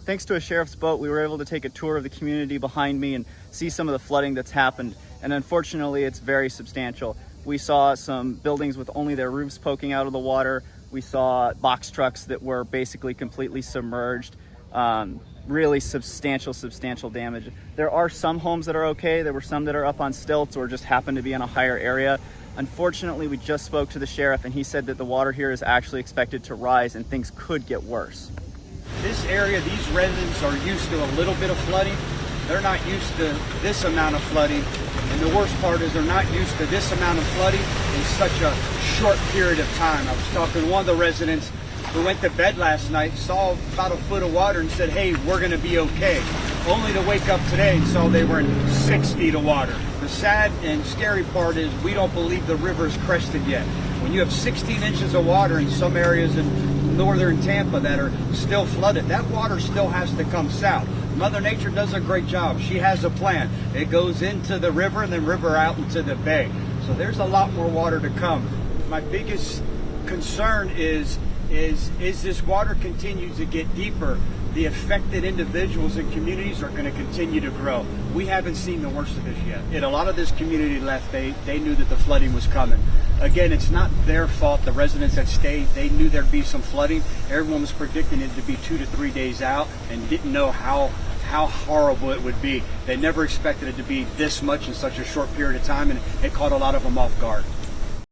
thanks to a sheriff's boat, we were able to take a tour of the community behind me and see some of the flooding that's happened. And unfortunately, it's very substantial. We saw some buildings with only their roofs poking out of the water. We saw box trucks that were basically completely submerged. Really substantial damage. There are some homes that are okay. There were some that are up on stilts or just happen to be in a higher area. Unfortunately, we just spoke to the sheriff and he said that the water here is actually expected to rise and things could get worse. This area, these residents are used to a little bit of flooding. They're not used to this amount of flooding. And the worst part is they're not used to this amount of flooding in such a short period of time. I was talking to one of the residents who went to bed last night, saw about a foot of water and said, hey, we're gonna be okay. Only to wake up today and saw they were in 6 feet of water. The sad and scary part is we don't believe the river is crested yet. When you have 16 inches of water in some areas in northern Tampa that are still flooded, that water still has to come south. Mother Nature does a great job. She has a plan. It goes into the river and then river out into the bay. So there's a lot more water to come. My biggest concern is this water continues to get deeper, the affected individuals and communities are going to continue to grow. We haven't seen the worst of this yet. And a lot of this community left, they knew that the flooding was coming. Again, it's not their fault. The residents that stayed, they knew there'd be some flooding. Everyone was predicting it to be 2 to 3 days out and didn't know how horrible it would be. They never expected it to be this much in such a short period of time, and it caught a lot of them off guard.